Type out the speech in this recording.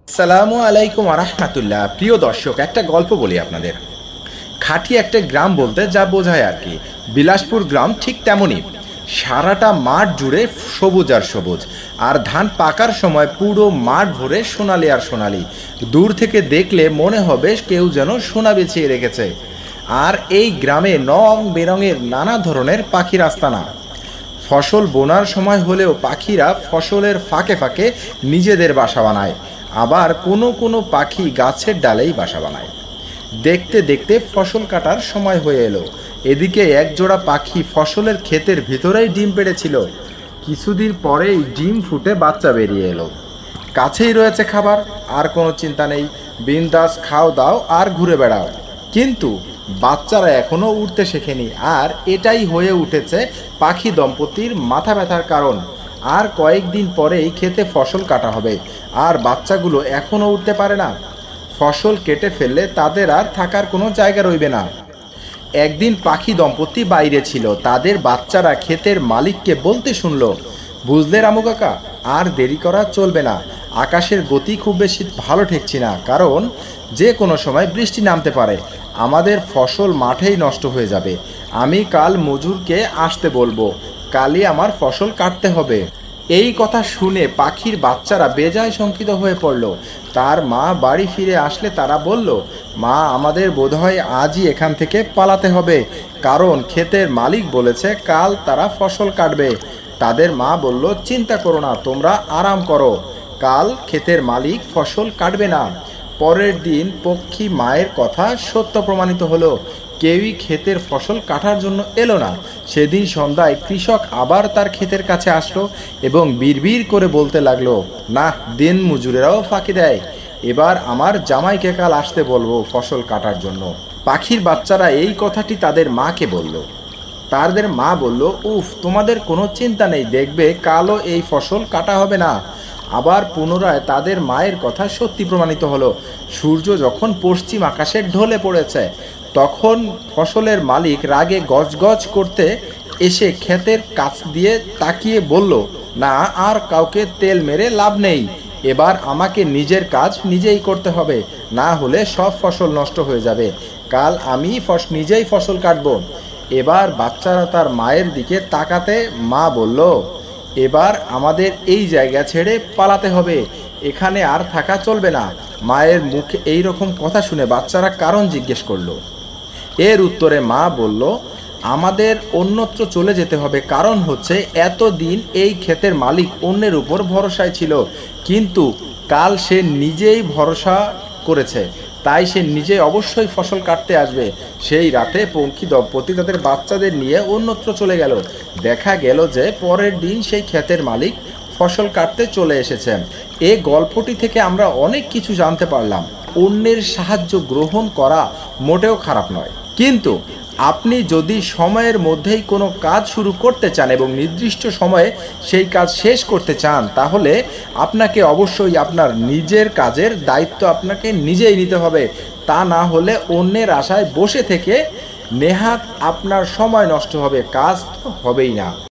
আসসালামু আলাইকুম আরহামাতুল্লাহ। প্রিয় দর্শক, একটা গল্প বলি আপনাদের। খাঁটি একটা গ্রাম বলতে যা বোঝায় আর কি, বিলাসপুর গ্রাম ঠিক তেমনই। সারাটা মাঠ জুড়ে সবুজ আর সবুজ, আর ধান পাকার সময় পুরো মাঠ ভরে সোনালি আর সোনালি। দূর থেকে দেখলে মনে হবে কেউ যেন সোনা বেছিয়ে রেখেছে। আর এই গ্রামে রং বেরঙের নানা ধরনের পাখির আস্তানা। ফসল বোনার সময় হলেও পাখিরা ফসলের ফাঁকে ফাঁকে নিজেদের বাসা বানায়। আবার কোনো কোনো পাখি গাছের ডালেই বাসা বানায়। দেখতে দেখতে ফসল কাটার সময় হয়ে এলো। এদিকে একজোড়া পাখি ফসলের ক্ষেতের ভিতরেই ডিম পেড়েছিল। কিছুদিন পরেই ডিম ফুটে বাচ্চা বেরিয়ে এলো। কাছেই রয়েছে খাবার, আর কোনো চিন্তা নেই, বিন্দাস খাও দাও আর ঘুরে বেড়াও। কিন্তু বাচ্চারা এখনও উঠতে শেখেনি, আর এটাই হয়ে উঠেছে পাখি দম্পতির মাথা ব্যথার কারণ। আর কয়েকদিন পরেই খেতে ফসল কাটা হবে, আর বাচ্চাগুলো এখনও উঠতে পারে না। ফসল কেটে ফেললে তাদের আর থাকার কোনো জায়গা রইবে না। একদিন পাখি দম্পতি বাইরে ছিল, তাদের বাচ্চারা ক্ষেতের মালিককে বলতে শুনল, বুঝলে রামু কাকা, আর দেরি করা চলবে না। আকাশের গতি খুব বেশি ভালো ঠেকছি না, কারণ যে কোনো সময় বৃষ্টি নামতে পারে। আমাদের ফসল মাঠেই নষ্ট হয়ে যাবে। আমি কাল মজুরকে আসতে বলবো, কালই আমার ফসল কাটতে হবে। এই কথা শুনে পাখির বাচ্চারা বেজায় শঙ্কিত হয়ে পড়ল। তার মা বাড়ি ফিরে আসলে তারা বলল, মা, আমাদের বোধহয় আজই এখান থেকে পালাতে হবে, কারণ ক্ষেতের মালিক বলেছে কাল তারা ফসল কাটবে। তাদের মা বলল, চিন্তা করো না, তোমরা আরাম করো, কাল ক্ষেতের মালিক ফসল কাটবে না। পরের দিন পক্ষী মায়ের কথা সত্য প্রমাণিত হলো। কেউই ক্ষেতের ফসল কাটার জন্য এলো না। সেদিন সন্ধ্যায় কৃষক আবার তার ক্ষেতের কাছে আসলো এবং বিড়বিড় করে বলতে লাগলো, না, দিন মজুরেরাও ফাঁকি দেয়। এবার আমার জামাইকে কাল আসতে বলবো ফসল কাটার জন্য। পাখির বাচ্চারা এই কথাটি তাদের মাকে বলল। তাদের মা বলল, উফ, তোমাদের কোনো চিন্তা নেই, দেখবে কালও এই ফসল কাটা হবে না। আবার পুনরায় তাদের মায়ের কথা সত্যি প্রমাণিত হলো। সূর্য যখন পশ্চিম আকাশে ঢলে পড়েছে, তখন ফসলের মালিক রাগে গজগজ করতে এসে ক্ষেতের কাছ দিয়ে তাকিয়ে বলল, না, আর কাউকে তেল মেরে লাভ নেই। এবার আমাকে নিজের কাজ নিজেই করতে হবে, না হলে সব ফসল নষ্ট হয়ে যাবে। কাল আমি নিজেই ফসল কাটবো। এবার বাচ্চারা তার মায়ের দিকে তাকাতে মা বলল, এবার আমাদের এই জায়গা ছেড়ে পালাতে হবে, এখানে আর থাকা চলবে না। মায়ের মুখে এই রকম কথা শুনে বাচ্চারা কারণ জিজ্ঞেস করলো। এর উত্তরে মা বলল, আমাদের অন্যত্র চলে যেতে হবে, কারণ হচ্ছে এতদিন এই ক্ষেতের মালিক অন্যের উপর ভরসায় ছিল, কিন্তু কাল সে নিজেই ভরসা করেছে, তাই সে নিজে অবশ্যই ফসল কাটতে আসবে। সেই রাতে পঙ্খী দম্পতি তাদের বাচ্চাদের নিয়ে অন্যত্র চলে গেল। দেখা গেল যে পরের দিন সেই ক্ষেতের মালিক ফসল কাটতে চলে এসেছেন। এই গল্পটি থেকে আমরা অনেক কিছু জানতে পারলাম। অন্যের সাহায্য গ্রহণ করা মোটেও খারাপ নয়, কিন্তু আপনি যদি সময়ের মধ্যেই কোনো কাজ শুরু করতে চান এবং নির্দিষ্ট সময়ে সেই কাজ শেষ করতে চান, তাহলে আপনাকে অবশ্যই আপনার নিজের কাজের দায়িত্ব আপনাকে নিজেই নিতে হবে। তা না হলে অন্যের আশায় বসে থেকে নেহাত আপনার সময় নষ্ট হবে, কাজ তো হবেই না।